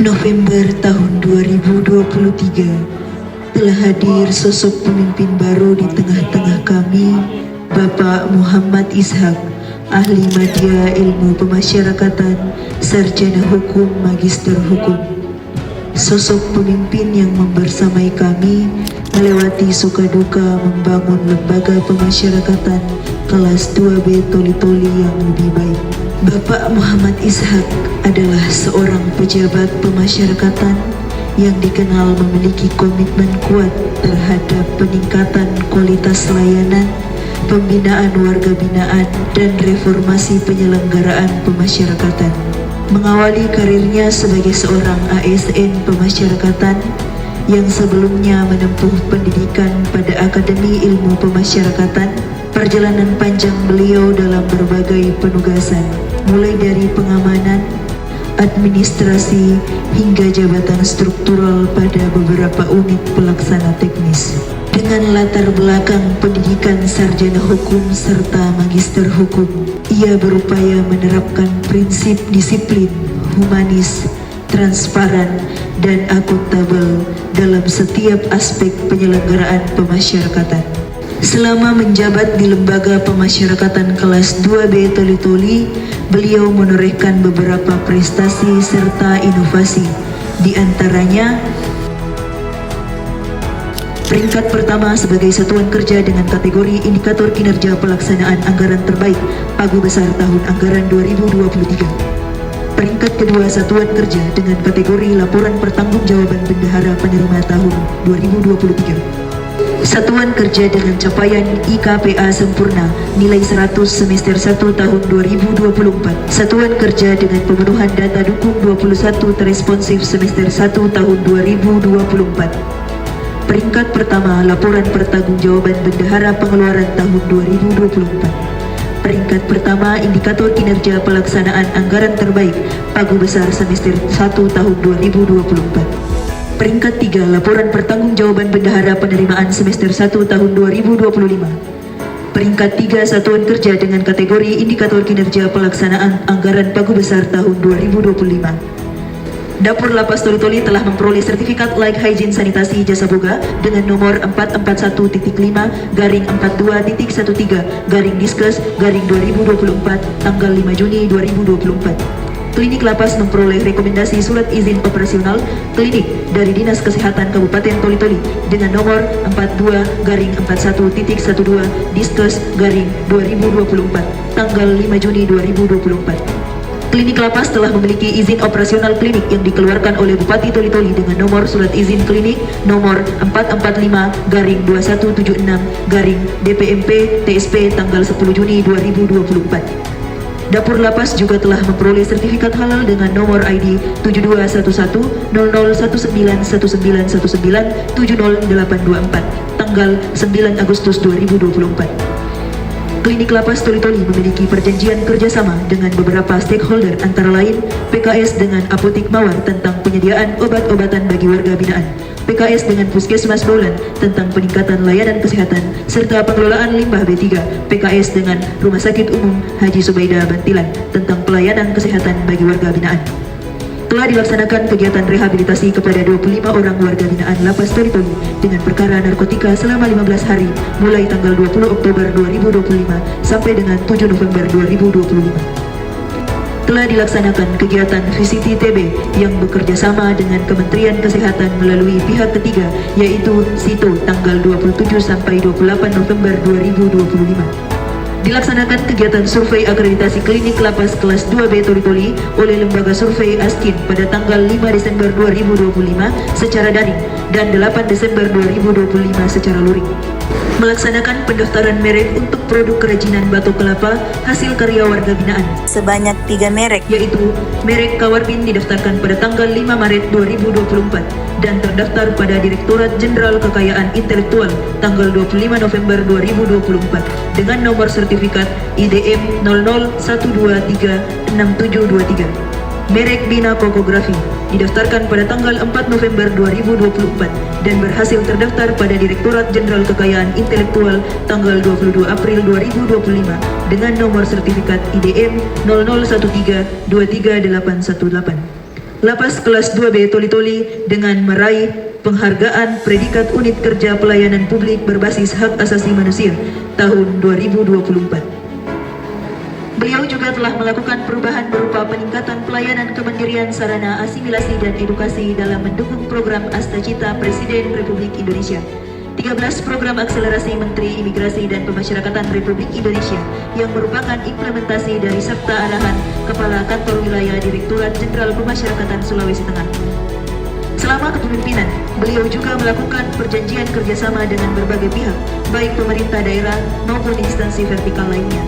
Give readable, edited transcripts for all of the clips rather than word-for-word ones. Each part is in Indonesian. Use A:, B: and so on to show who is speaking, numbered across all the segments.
A: November tahun 2023 telah hadir sosok pemimpin baru di tengah-tengah kami, Bapak Muhammad Ishak, ahli media ilmu pemasyarakatan, sarjana hukum, magister hukum. Sosok pemimpin yang membersamai kami melewati suka duka membangun lembaga pemasyarakatan kelas 2B Toli-Toli yang lebih baik. Bapak Muhammad Ishak adalah seorang pejabat pemasyarakatan yang dikenal memiliki komitmen kuat terhadap peningkatan kualitas layanan, pembinaan warga binaan, dan reformasi penyelenggaraan pemasyarakatan. Mengawali karirnya sebagai seorang ASN pemasyarakatan yang sebelumnya menempuh pendidikan pada Akademi Ilmu Pemasyarakatan, perjalanan panjang beliau dalam berbagai penugasan, mulai dari pengamanan, administrasi, hingga jabatan struktural pada beberapa unit pelaksana teknis. Dengan latar belakang pendidikan sarjana hukum serta magister hukum, ia berupaya menerapkan prinsip disiplin, humanis, transparan, dan akuntabel dalam setiap aspek penyelenggaraan pemasyarakatan. Selama menjabat di Lembaga Pemasyarakatan kelas 2B Toli-Toli, beliau menorehkan beberapa prestasi serta inovasi, di antaranya peringkat pertama sebagai satuan kerja dengan kategori indikator kinerja pelaksanaan anggaran terbaik Pagu Besar tahun anggaran 2023. Peringkat kedua satuan kerja dengan kategori laporan pertanggungjawaban bendahara penerima tahun 2023. Satuan kerja dengan capaian IKPA sempurna nilai 100 semester 1 tahun 2024. Satuan kerja dengan pemenuhan data dukung 21 teresponsif semester 1 tahun 2024. Peringkat pertama laporan pertanggungjawaban bendahara pengeluaran tahun 2024. Peringkat pertama indikator kinerja pelaksanaan anggaran terbaik Pagu Besar semester 1 tahun 2024. Peringkat 3 laporan pertanggungjawaban bendahara penerimaan semester 1 tahun 2025. Peringkat 3 satuan kerja dengan kategori indikator kinerja pelaksanaan anggaran Pagu Besar tahun 2025. Dapur Lapas Toli-Toli telah memperoleh sertifikat Like Hygiene Sanitasi Jasa Boga dengan nomor 441.5-42.13-Diskes-2024 tanggal 5 Juni 2024. Klinik Lapas memperoleh rekomendasi surat izin operasional klinik dari Dinas Kesehatan Kabupaten Toli-Toli dengan nomor 42-41.12 Diskes-2024 tanggal 5 Juni 2024. Klinik Lapas telah memiliki izin operasional klinik yang dikeluarkan oleh Bupati Toli-Toli dengan nomor surat izin klinik nomor 445-2176-DPMP TSP tanggal 10 Juni 2024. Dapur Lapas juga telah memperoleh sertifikat halal dengan nomor ID 721100191919700824 tanggal 9 Agustus 2024. Klinik Lapas Toli-Toli memiliki perjanjian kerjasama dengan beberapa stakeholder antara lain PKS dengan Apotik Mawar tentang penyediaan obat-obatan bagi warga binaan, PKS dengan Puskesmas Baulan tentang peningkatan layanan kesehatan serta pengelolaan limbah B3, PKS dengan Rumah Sakit Umum Haji Subaidah Bantilan tentang pelayanan kesehatan bagi warga binaan. Telah dilaksanakan kegiatan rehabilitasi kepada 25 orang warga binaan Lapas Toli-Toli dengan perkara narkotika selama 15 hari mulai tanggal 20 Oktober 2025 sampai dengan 7 November 2025. Telah dilaksanakan kegiatan VCT-TB yang bekerja sama dengan Kementerian Kesehatan melalui pihak ketiga yaitu SITO tanggal 27 sampai 28 November 2025. Dilaksanakan kegiatan survei akreditasi klinik Lapas kelas 2B Toli-Toli oleh Lembaga Survei ASKIN pada tanggal 5 Desember 2025 secara daring dan 8 Desember 2025 secara luring. Melaksanakan pendaftaran merek untuk produk kerajinan batok kelapa hasil karya warga binaan
B: sebanyak 3 merek,
A: yaitu merek Kawarbin didaftarkan pada tanggal 5 Maret 2024 dan terdaftar pada Direktorat Jenderal Kekayaan Intelektual tanggal 25 November 2024 dengan nomor sertifikat IDM 0012367723. Merek Bina Kokografi didaftarkan pada tanggal 4 November 2024 dan berhasil terdaftar pada Direktorat Jenderal Kekayaan Intelektual tanggal 22 April 2025 dengan nomor sertifikat IDM 0013233818. Lapas kelas 2B Toli-Toli dengan meraih penghargaan predikat unit kerja pelayanan publik berbasis hak asasi manusia tahun 2024. Beliau juga telah melakukan perubahan berupa peningkatan pelayanan kemandirian sarana asimilasi dan edukasi dalam mendukung program Astacita Presiden Republik Indonesia. 13 program akselerasi Menteri Imigrasi dan Pemasyarakatan Republik Indonesia yang merupakan implementasi dari Sabta Arahan Kepala Kantor Wilayah Direktorat Jenderal Pemasyarakatan Sulawesi Tengah. Selama kepemimpinan, beliau juga melakukan perjanjian kerjasama dengan berbagai pihak, baik pemerintah daerah maupun instansi vertikal lainnya.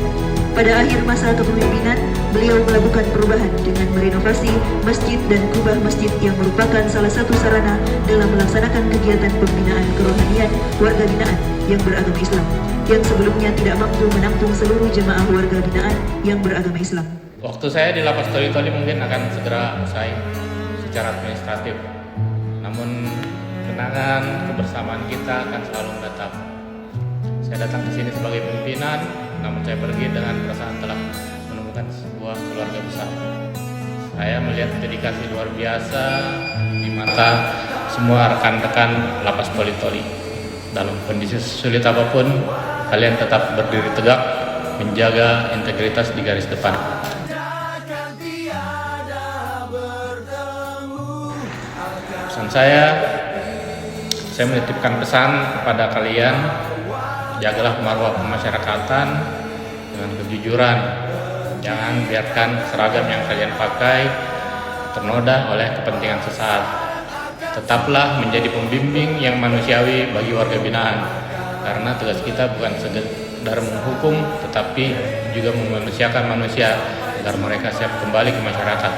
A: Pada akhir masa kepemimpinan, beliau melakukan perubahan dengan merenovasi masjid dan kubah masjid yang merupakan salah satu sarana dalam melaksanakan kegiatan pembinaan kerohanian warga binaan yang beragama Islam, yang sebelumnya tidak mampu menampung seluruh jemaah warga binaan yang beragama Islam.
B: Waktu saya di Lapas Toli-Toli mungkin akan segera usai secara administratif. Namun kenangan kebersamaan kita akan selalu menetap. Saya datang ke sini sebagai pimpinan, namun saya pergi dengan perasaan telah menemukan sebuah keluarga besar. Saya melihat dedikasi luar biasa di mata semua rekan-rekan Lapas Toli-Toli. Dalam kondisi sulit apapun, kalian tetap berdiri tegak, menjaga integritas di garis depan. Pesan saya menitipkan pesan kepada kalian. Jagalah marwah pemasyarakatan dengan kejujuran. Jangan biarkan seragam yang kalian pakai ternoda oleh kepentingan sesaat. Tetaplah menjadi pembimbing yang manusiawi bagi warga binaan, karena tugas kita bukan sekedar menghukum, tetapi juga memanusiakan manusia agar mereka siap kembali ke masyarakat.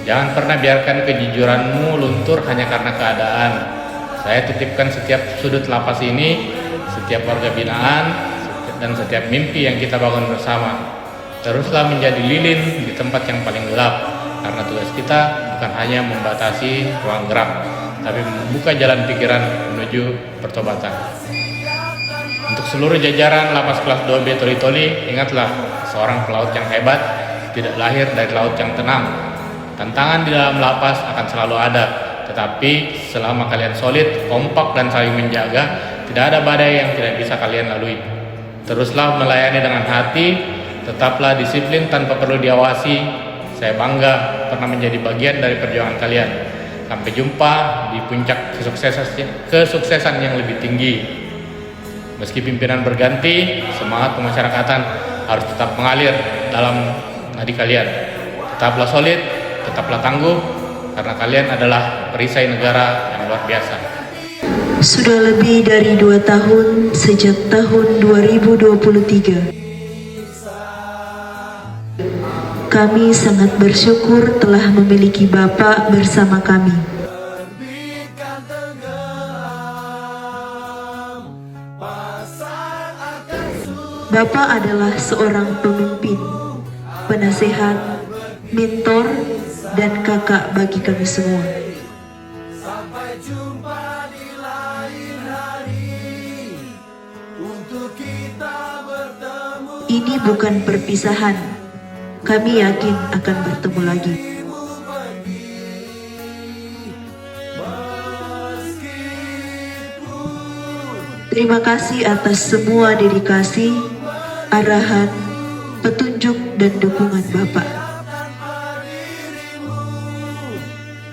B: Jangan pernah biarkan kejujuranmu luntur hanya karena keadaan. Saya titipkan setiap sudut lapas ini, setiap warga binaan, dan setiap mimpi yang kita bangun bersama. Teruslah menjadi lilin di tempat yang paling gelap, karena tugas kita bukan hanya membatasi ruang gerak, tapi membuka jalan pikiran menuju pertobatan. Untuk seluruh jajaran Lapas kelas 2B Toli-Toli, ingatlah, seorang pelaut yang hebat tidak lahir dari laut yang tenang. Tantangan di dalam lapas akan selalu ada, tetapi selama kalian solid, kompak, dan saling menjaga, tidak ada badai yang tidak bisa kalian lalui. Teruslah melayani dengan hati, tetaplah disiplin tanpa perlu diawasi. Saya bangga pernah menjadi bagian dari perjuangan kalian. Sampai jumpa di puncak kesuksesan yang lebih tinggi. Meski pimpinan berganti, semangat pemasyarakatan harus tetap mengalir dalam nadi kalian. Tetaplah solid, tetaplah tangguh, karena kalian adalah perisai negara yang luar biasa.
A: Sudah lebih dari 2 tahun sejak tahun 2023. Kami sangat bersyukur telah memiliki Bapak bersama kami. Bapak adalah seorang pemimpin, penasehat, mentor, dan kakak bagi kami semua.
C: Sampai jumpa di lain hari untuk kita bertemu. Ini
A: bukan perpisahan. Kami yakin akan bertemu lagi. Terima kasih atas semua dedikasi, arahan, petunjuk, dan dukungan Bapak.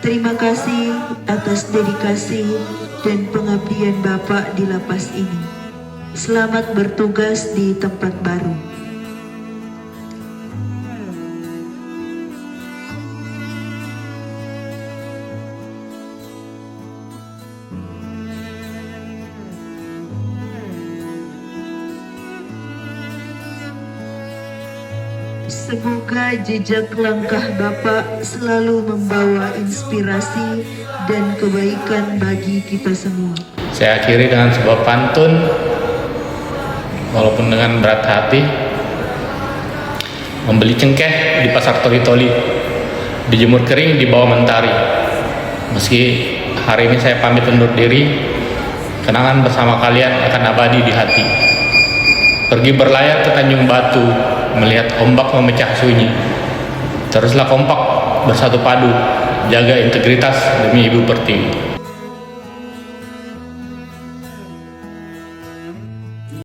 A: Terima kasih atas dedikasi dan pengabdian Bapak di lapas ini. Selamat bertugas di tempat baru. Semoga jejak langkah Bapak selalu membawa inspirasi dan kebaikan bagi kita semua.
B: Saya akhiri dengan sebuah pantun, walaupun dengan berat hati. Membeli cengkeh di pasar Toli-Toli, dijemur kering di bawah mentari. Meski hari ini saya pamit undur diri, kenangan bersama kalian akan abadi di hati. Pergi berlayar ke Tanjung Batu, melihat ombak memecah sunyi. Teruslah kompak bersatu padu, jaga integritas demi Ibu Pertiwi.